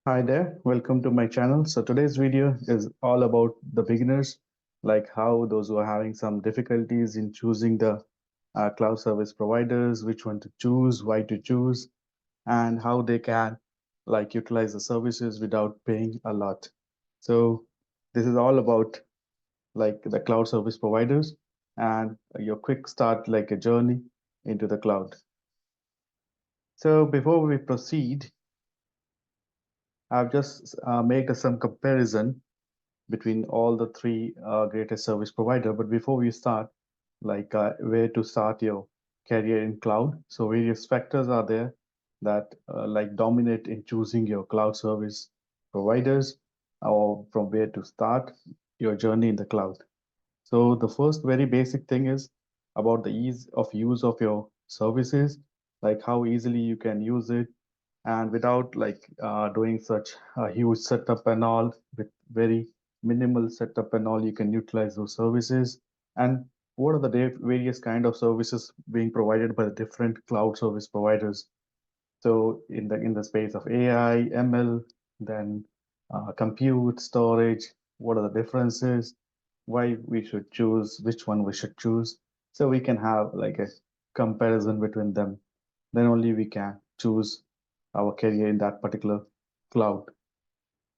Hi there, welcome to my channel. So today's video is all about the beginners, like how those who are having some difficulties in choosing the cloud service providers, which one to choose, why to choose, and how they can like utilize the services without paying a lot. So this is all about like the cloud service providers and your quick start, like a journey into the cloud. So before we proceed, I've just made some comparison between all the three greatest service provider. But before we start, like where to start your career in cloud. So various factors are there that like dominate in choosing your cloud service providers or from where to start your journey in the cloud. So the first very basic thing is about the ease of use of your services, like how easily you can use it and without like doing such a huge setup and all with very minimal setup and all you can utilize those services and what are the various kind of services being provided by the different cloud service providers. So in the space of AI, ML, then compute, storage, what are the differences? Why we should choose, which one we should choose. So we can have like a comparison between them. Then only we can choose our career in that particular cloud.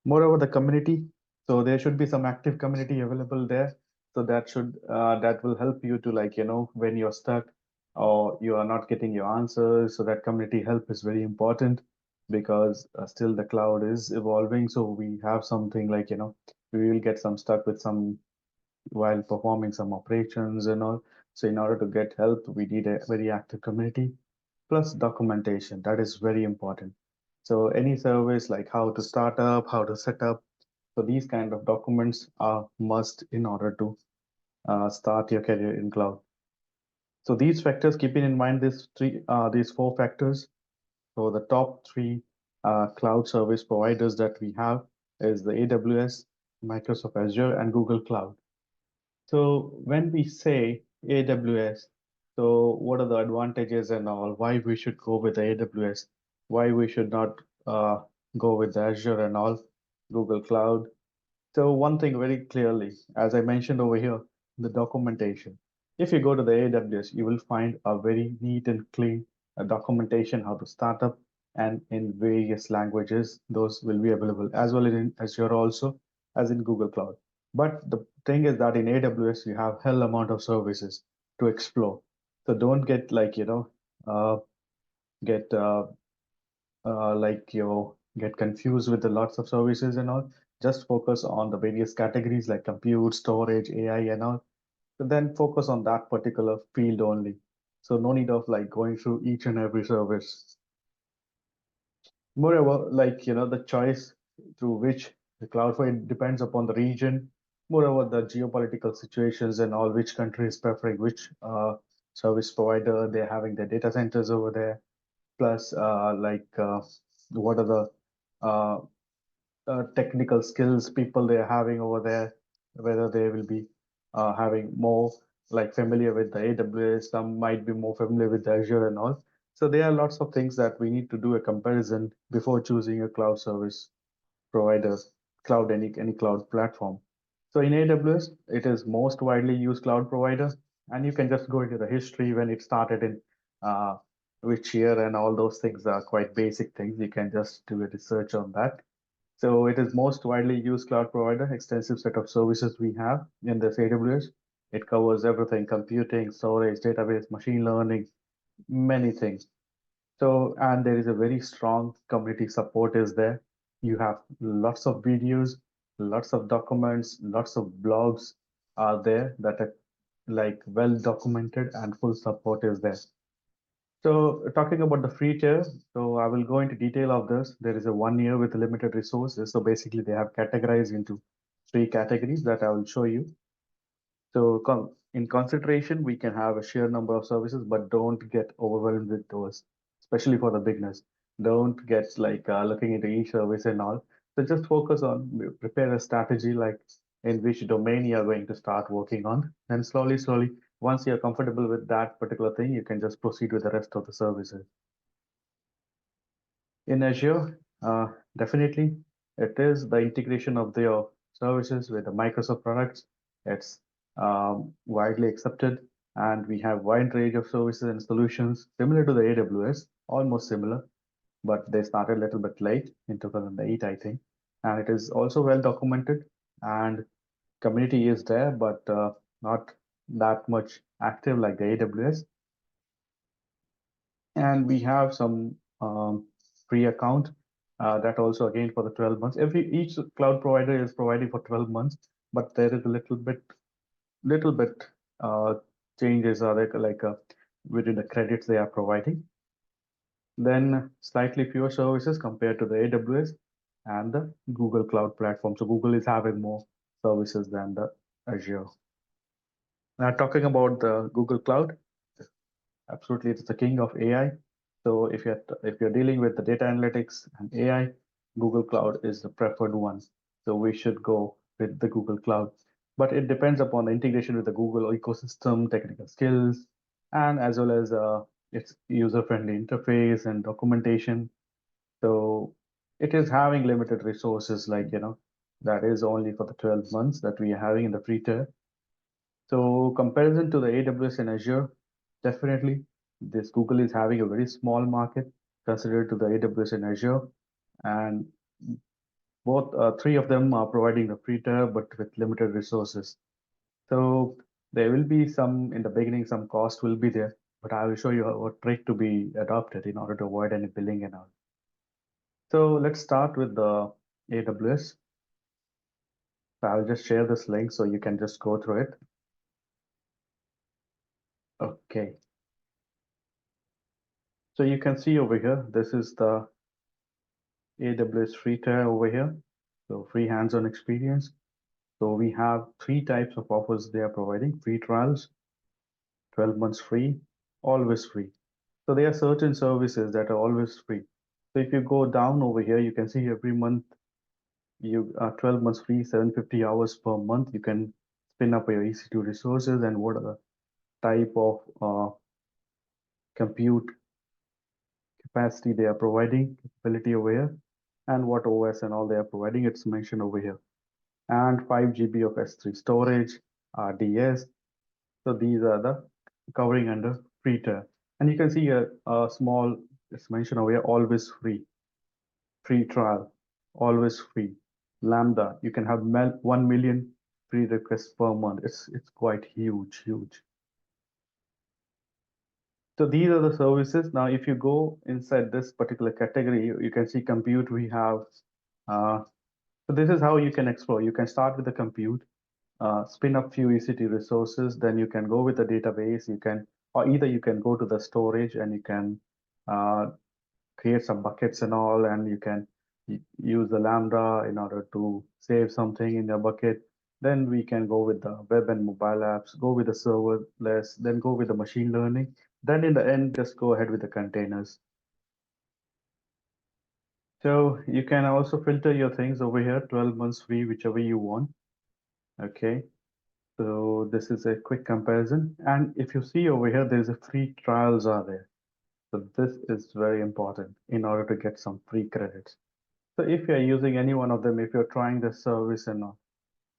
Moreover, the community. So there should be some active community available there. So that will help you to like when you're stuck or you are not getting your answers. So that community help is very important because still the cloud is evolving. So we have something like we will get some stuck with some while performing some operations and all. So in order to get help, we need a very active community plus documentation. That is very important. So any service like how to start up, how to set up. So these kind of documents are must in order to start your career in cloud. So these factors, keeping in mind these four factors. So the top three cloud service providers that we have is the AWS, Microsoft Azure, and Google Cloud. So when we say AWS, so what are the advantages and all? Why we should go with the AWS? Why we should not go with the Azure and all, Google Cloud? So one thing very clearly, as I mentioned over here, the documentation. If you go to the AWS, you will find a very neat and clean documentation how to start up and in various languages, those will be available as well in Azure also as in Google Cloud. But the thing is that in AWS, you have hell amount of services to explore. So don't get like, get like you get confused with the lots of services and all. Just focus on the various categories like compute, storage, AI, and all. So then focus on that particular field only. So no need of like going through each and every service. Moreover, like the choice through which the cloud for it depends upon the region. Moreover, the geopolitical situations and all which country is preferring which service provider, they're having their data centers over there plus what are the uh, technical skills people they're having over there, whether they will be having more like familiar with the AWS, some might be more familiar with the Azure and all. So there are lots of things that we need to do a comparison before choosing a cloud service provider, cloud any cloud platform. So in AWS, it is most widely used cloud provider, and you can just go into the history when it started in uh, which year and all those things are quite basic things. You can just do a research on that. So it is most widely used cloud provider, extensive set of services we have in this AWS. It covers everything, computing, storage, database, machine learning, many things. So, and there is a very strong community support is there. You have lots of videos, lots of documents, lots of blogs are there that are like well documented and full support is there. So talking about the free tier, so I will go into detail of this. There is a 1 year with limited resources. So basically they have categorized into three categories that I will show you. So in concentration, we can have a sheer number of services, but don't get overwhelmed with those, especially for the beginners. Don't get like looking into each service and all. So just focus on prepare a strategy like in which domain you are going to start working on. And slowly, once you're comfortable with that particular thing, you can just proceed with the rest of the services. In Azure, Definitely, it is the integration of their services with the Microsoft products. It's widely accepted, and we have wide range of services and solutions similar to the AWS, almost similar, but they started a little bit late in 2008, I think. And it is also well documented, and community is there, but not that much active like the AWS. And we have some free account that also again for the 12 months. Each cloud provider is providing for 12 months, but there is a little bit uh, changes are like within the credits they are providing. Then slightly fewer services compared to the AWS and the Google Cloud Platform. So Google is having more services than the Azure. Now talking about the Google Cloud, absolutely, it's the king of AI. So if you're dealing with the data analytics and AI, Google Cloud is the preferred one. So we should go with the Google Cloud. But it depends upon the integration with the Google ecosystem, technical skills, and as well as its user-friendly interface and documentation. So it is having limited resources, like that is only for the 12 months that we are having in the free tier. So comparison to the AWS and Azure, definitely this Google is having a very small market considered to the AWS and Azure, and both three of them are providing the free tier but with limited resources. So there will be some in the beginning, some cost will be there, but I will show you a trick to be adopted in order to avoid any billing and all. So let's start with the AWS. So I'll just share this link so you can just go through it. Okay. So you can see over here, this is the AWS free tier over here. So free hands-on experience. So we have three types of offers they are providing: free trials, 12 months free, always free. So there are certain services that are always free. So if you go down over here, you can see every month you are 12 months free, 750 hours per month. You can spin up your EC2 resources and what are the type of compute capacity they are providing, capability over here, and what OS and all they are providing. It's mentioned over here. And 5 GB of S3 storage, RDS. So these are the covering under free tier. And you can see a small, it's mentioned over here, always free trial, always free. Lambda, you can have 1 million free requests per month. It's quite huge. So these are the services. Now, if you go inside this particular category, you can see compute. We have, so this is how you can explore. You can start with the compute, spin up few EC2 resources, then you can go with the database. Or either you can go to the storage and you can uh, create some buckets and all, and you can use the Lambda in order to save something in your bucket. Then we can go with the web and mobile apps, go with the serverless, then go with the machine learning. Then in the end, just go ahead with the containers. So you can also filter your things over here, 12 months free, whichever you want. Okay. So this is a quick comparison. And if you see over here, there's a free trials are there. So this is very important in order to get some free credits. So if you're using any one of them, if you're trying the service and all,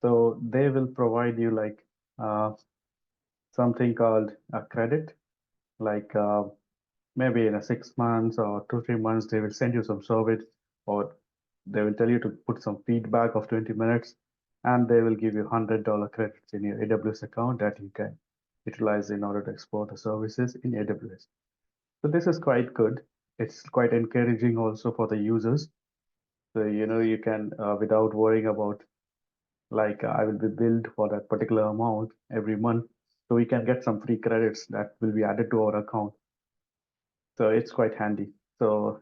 so they will provide you like uh, something called a credit, like maybe in a 6 months or 2, 3 months, they will send you some service, or they will tell you to put some feedback of 20 minutes, and they will give you $100 credits in your AWS account that you can utilize in order to explore the services in AWS. So this is quite good. It's quite encouraging also for the users. So you can without worrying about like I will be billed for that particular amount every month. So we can get some free credits that will be added to our account. So it's quite handy. So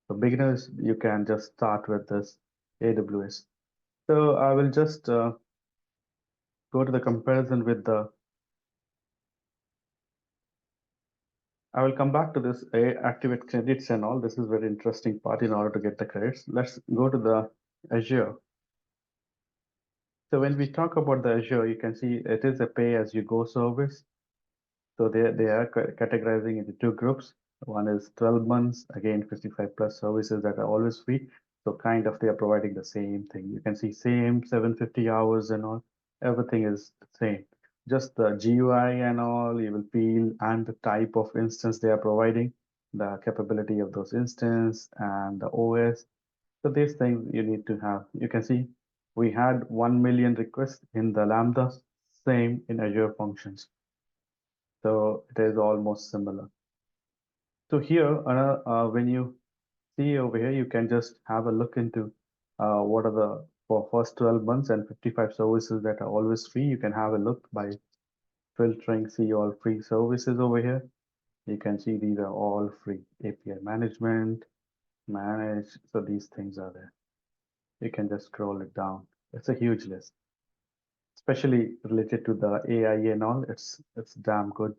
for beginners, you can just start with this AWS. So I will just go to the comparison with the, I will come back to this activate credits and all. This is very interesting part in order to get the credits. Let's go to the Azure. So when we talk about the Azure, you can see it is a pay as you go service. So they are categorizing into two groups. One is 12 months, again 55 plus services that are always free. So kind of they are providing the same thing. You can see same 750 hours and all, everything is the same. Just the GUI and all, you will feel, and the type of instance they are providing, the capability of those instance and the OS. So these things you need to have. You can see we had 1 million requests in the Lambda, same in Azure Functions. So it is almost similar. So here, when you see over here, you can just have a look into what are the for first 12 months and 55 services that are always free. You can have a look by filtering, see all free services over here. You can see these are all free. API management, manage. So these things are there. You can just scroll it down. It's a huge list, especially related to the AI and all. It's damn good.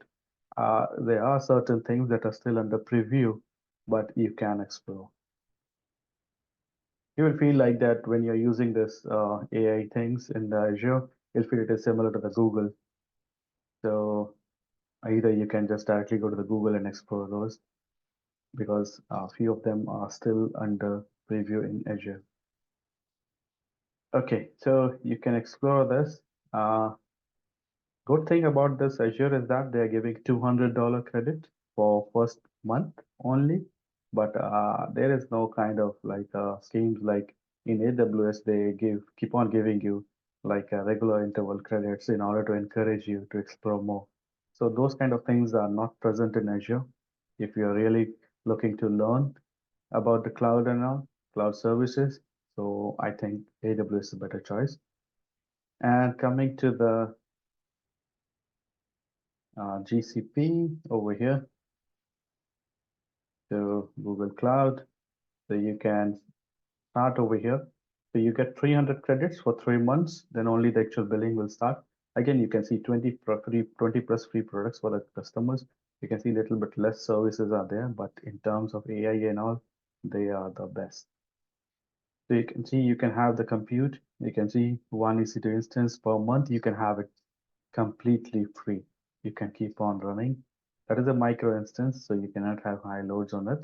There are certain things that are still under preview, but you can explore. You will feel like that when you're using this AI things in the Azure, you'll feel it is similar to the Google. So either you can just directly go to the Google and explore those because a few of them are still under preview in Azure. Okay, so you can explore this. Good thing about this Azure is that they're giving $200 credit for first month only, but there is no kind of like schemes like in AWS they keep on giving you like regular interval credits in order to encourage you to explore more. So those kind of things are not present in Azure. If you're really looking to learn about the cloud and all cloud services, so I think AWS is a better choice. And coming to the GCP over here to Google Cloud. So you can start over here. So you get 300 credits for 3 months, then only the actual billing will start. Again, you can see 20 plus free products for the customers. You can see a little bit less services are there, but in terms of AI and all, they are the best. So you can see you can have the compute. You can see one EC2 instance per month. You can have it completely free. You can keep on running. That is a micro instance, so you cannot have high loads on it.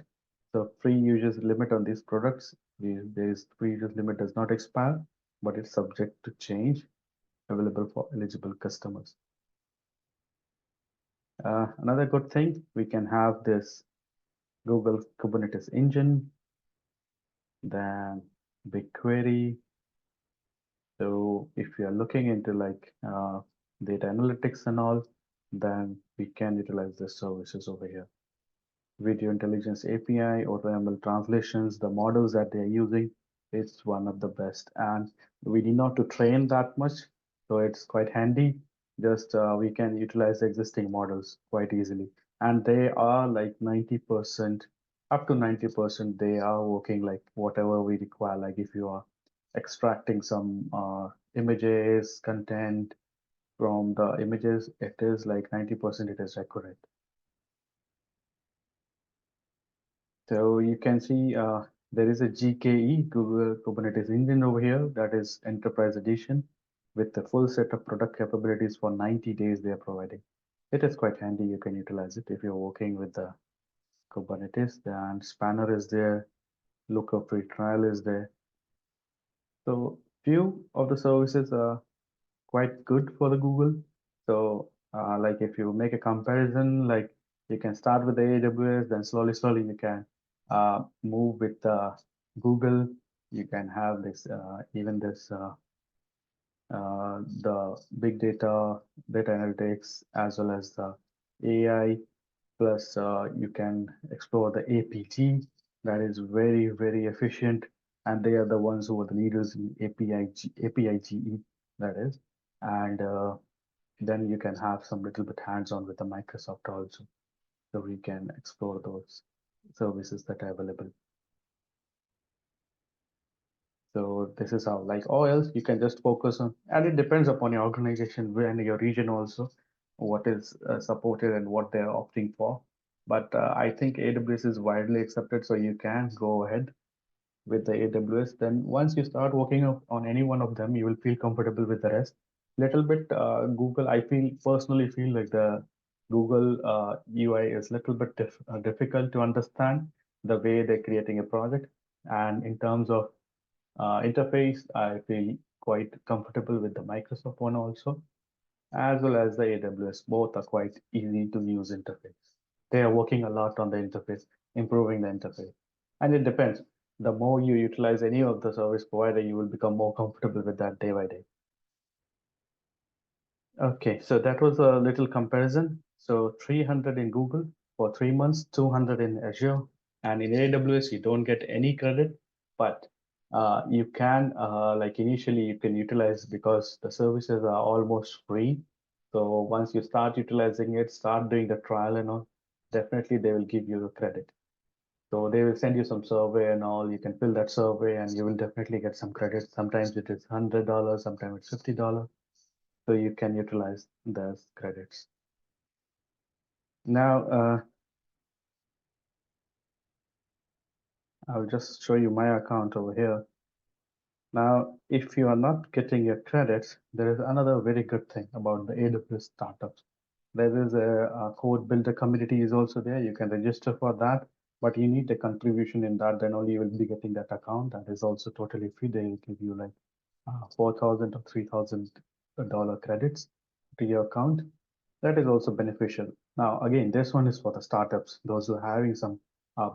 So free users limit on these products. There is free users limit does not expire, but it's subject to change, available for eligible customers. Another good thing, we can have this Google Kubernetes engine, then BigQuery. So if you are looking into like data analytics and all, then we can utilize the services over here. Video intelligence API or ML translations, the models that they're using, it's one of the best. And we need not to train that much, so it's quite handy. Just we can utilize the existing models quite easily. And they are like 90%, up to 90%, they are working like whatever we require. Like if you are extracting some images, content from the images, it is like 90% it is accurate. So you can see there is a GKE, Google Kubernetes Engine over here, that is Enterprise Edition with the full set of product capabilities for 90 days they are providing. It is quite handy, you can utilize it if you're working with the Kubernetes. Then Spanner is there, Looker free trial is there. So few of the services are quite good for the Google. So like if you make a comparison, like you can start with the AWS, then slowly you can move with Google. You can have this even this the big data analytics as well as the AI. Plus you can explore the APG that is very efficient, and they are the ones who are the leaders in API GE that is, and then you can have some little bit hands-on with the Microsoft also. So we can explore those services that are available. So this is how, like, or else you can just focus on, and it depends upon your organization and your region also, what is supported and what they're opting for. But I think AWS is widely accepted, so you can go ahead with the AWS. Then once you start working on any one of them, you will feel comfortable with the rest. Little bit Google, I feel personally feel like the Google UI is a little bit difficult to understand the way they're creating a project. And in terms of interface, I feel quite comfortable with the Microsoft one also, as well as the AWS. Both are quite easy to use interface. They are working a lot on the interface, improving the interface. And it depends. The more you utilize any of the service provider, you will become more comfortable with that day by day. Okay, so that was a little comparison. So 300 in Google for 3 months, 200 in Azure, and in AWS, you don't get any credit, but you can, like initially, you can utilize because the services are almost free. So once you start utilizing it, start doing the trial and all, definitely they will give you the credit. So they will send you some survey and all. You can fill that survey and you will definitely get some credit. Sometimes it is $100, sometimes it's $50. So you can utilize those credits. Now, I'll just show you my account over here. Now, if you are not getting your credits, there is another very good thing about the AWS startups. There is a code builder community is also there. You can register for that, but you need a contribution in that. Then only you will be getting that account. That is also totally free. They will give you like 4,000 or $3,000 credits to your account. That is also beneficial. Now, again, this one is for the startups, those who are having some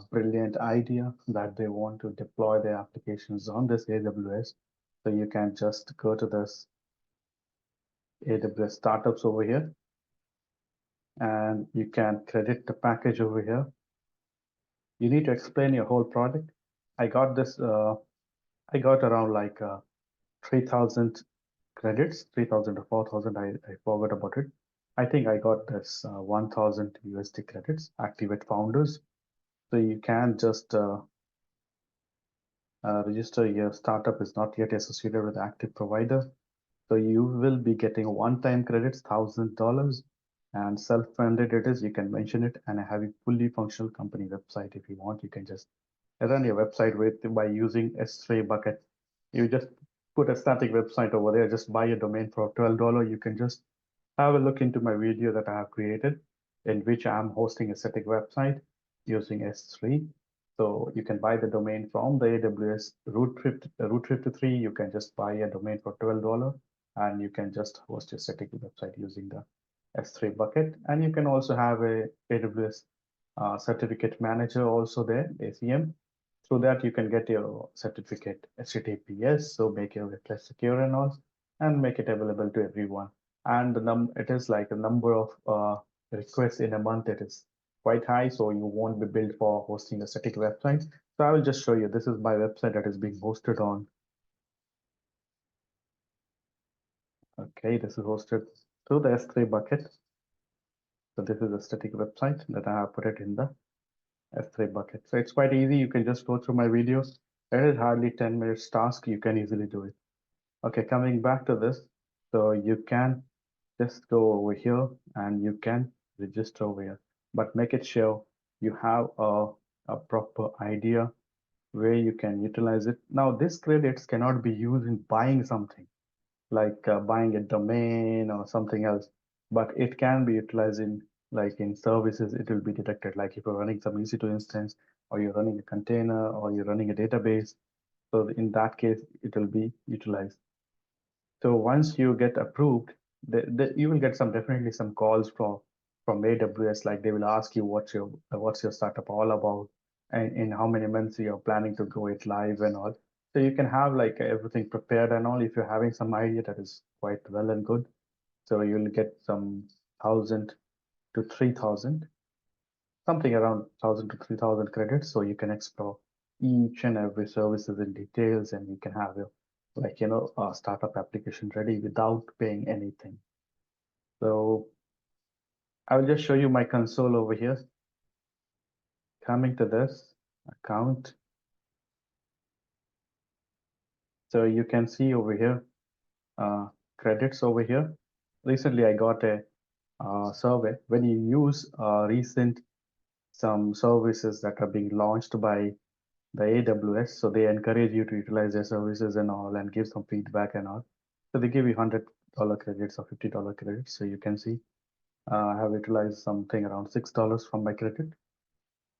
brilliant idea that they want to deploy their applications on this AWS. So you can just go to this AWS startups over here, and you can credit the package over here. You need to explain your whole project. I got this, I got around like 3,000 credits, 3,000 or 4,000. I forgot about it. I think I got this 1,000 USD credits, Activate Founders. So you can just register your startup is not yet associated with active provider. So you will be getting one-time credits, $1,000, and self-funded it is. You can mention it, and I have a fully functional company website. If you want, you can just run your website with by using S3 bucket. You just put a static website over there. Just buy a domain for $12. You can just have a look into my video that I have created, in which I'm hosting a static website using S3. So you can buy the domain from the AWS Route 53. You can just buy a domain for $12 and you can just host your static website using the S3 bucket. And you can also have a AWS certificate manager also there, ACM. Through that, you can get your certificate HTTPS, so make your website secure and all, and make it available to everyone. And it is like a number of requests in a month. It is quite high, so you won't be billed for hosting a static website. So I will just show you. This is my website that is being hosted on. Okay, this is hosted through the S3 bucket. So this is a static website that I have put it in the S3 bucket. So it's quite easy. You can just go through my videos. It is hardly 10 minutes task. You can easily do it. Okay, coming back to this. So you can just go over here and you can register over here, but make it sure you have a proper idea where you can utilize it. Now, these credits cannot be used in buying something like buying a domain or something else, but it can be utilized in like in services. It will be detected like if you're running some EC2 instance or you're running a container or you're running a database. So in that case, it will be utilized. So once you get approved, you will get some definitely some calls from AWS. Like they will ask you what's your startup all about, and in how many months you're planning to go it live and all. So you can have like everything prepared and all. If you're having some idea that is quite well and good, so you'll get some 1,000 to 3,000, something around 1,000 to 3,000 credits. So you can explore each and every services in details, and you can have your a startup application ready without paying anything. So I will just show you my console over here. Coming to this account. So you can see over here, credits over here. Recently, I got a survey. When you use recent some services that are being launched by the AWS, so they encourage you to utilize their services and all and give some feedback and all. So they give you $100 credits or $50 credits. So you can see I have utilized something around $6 from my credit.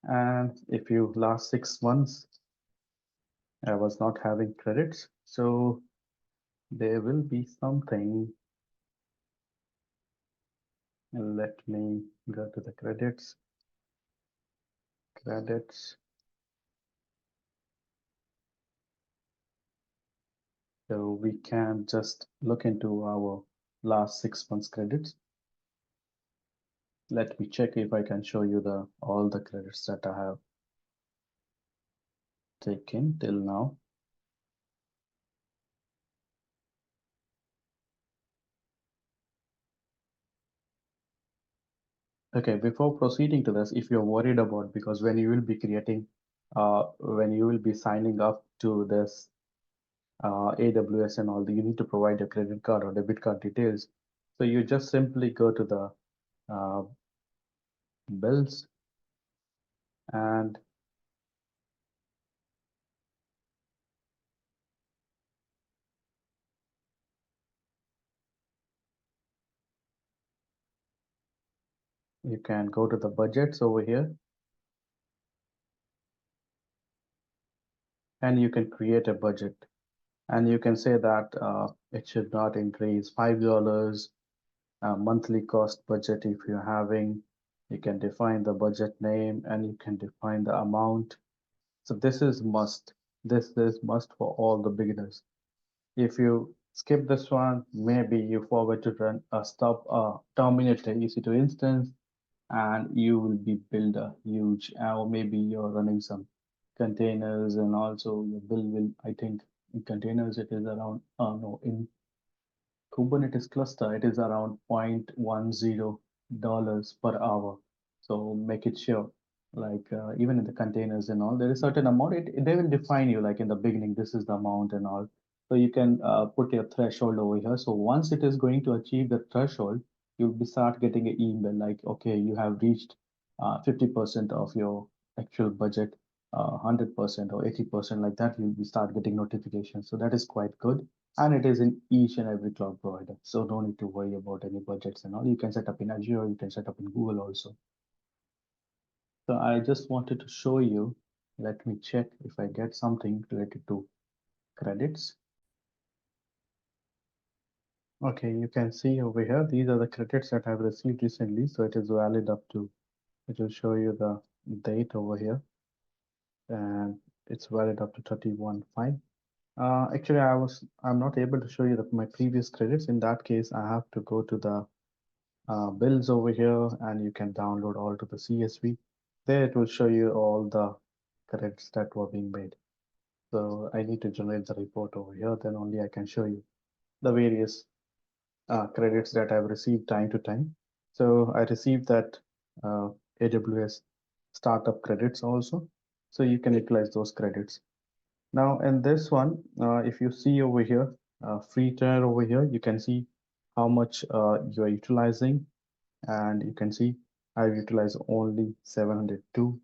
And if you last 6 months, I was not having credits, so there will be something. Let me go to the credits. Credits. So we can just look into our last 6 months credits. Let me check if I can show you the all the credits that I have taken till now. Okay, before proceeding to this, if you're worried about, because when you will be creating, when you will be signing up to this AWS and all, you need to provide your credit card or debit card details. So you just simply go to the uh, bills, and you can go to the budgets over here, and you can create a budget. And you can say that it should not increase $5 monthly cost budget if you're having. You can define the budget name and you can define the amount. So this is must. This is must for all the beginners. If you skip this one, maybe you forget to run a stop terminate the EC2 instance, and you will be build a huge, or maybe you're running some containers, and also your bill will, I think in containers it is around, no, in Kubernetes cluster, it is around $0.10 per hour. So make it sure, like even in the containers and all, there is certain amount. They will define you like in the beginning, this is the amount and all. So you can put your threshold over here. So once it is going to achieve the threshold, you'll be start getting an email like, okay, you have reached 50% of your actual budget, 100% or 80% like that. You'll be start getting notifications. So that is quite good, and it is in each and every cloud provider. So no need to worry about any budgets and all. You can set up in Azure, you can set up in Google also. So I just wanted to show you. Let me check if I get something related to credits. Okay, you can see over here, these are the credits that I've received recently. So it is valid up to, it will show you the date over here, and it's valid up to 31/5. Actually, I'm not able to show you my previous credits. In that case, I have to go to the bills over here, and you can download all to the CSV. There it will show you all the credits that were being made. So I need to generate the report over here, then only I can show you the various credits that I've received time to time. So I received that AWS startup credits also. So you can utilize those credits. Now in this one, if you see over here, free tier over here, you can see how much you are utilizing, and you can see I've utilized only 702,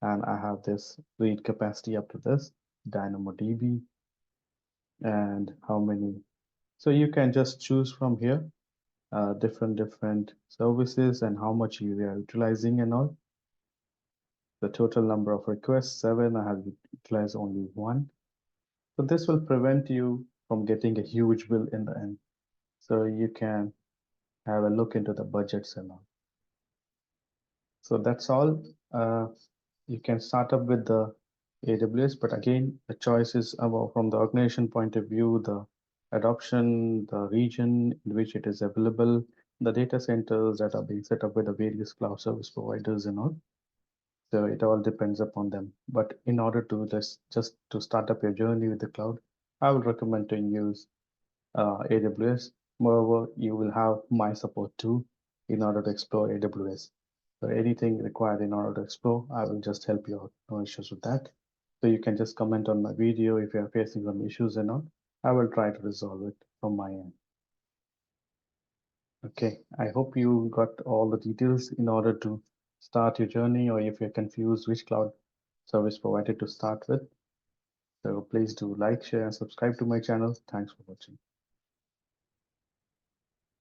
and I have this read capacity up to this DynamoDB, and how many. So you can just choose from here different services and how much you are utilizing and all. The total number of requests, 7. I have utilized only 1. So this will prevent you from getting a huge bill in the end. So you can have a look into the budgets and all. So that's all. You can start up with the AWS, but again, the choice is about from the organization point of view, the adoption, the region in which it is available, the data centers that are being set up with the various cloud service providers and all. So it all depends upon them. But in order to just to start up your journey with the cloud, I would recommend to use AWS. Moreover, you will have my support too in order to explore AWS. So anything required in order to explore, I will just help you out. No issues with that. So you can just comment on my video if you are facing some issues and all. I will try to resolve it from my end. Okay, I hope you got all the details in order to start your journey, or if you're confused which cloud service provider to start with. So please do like, share, and subscribe to my channel. Thanks for watching.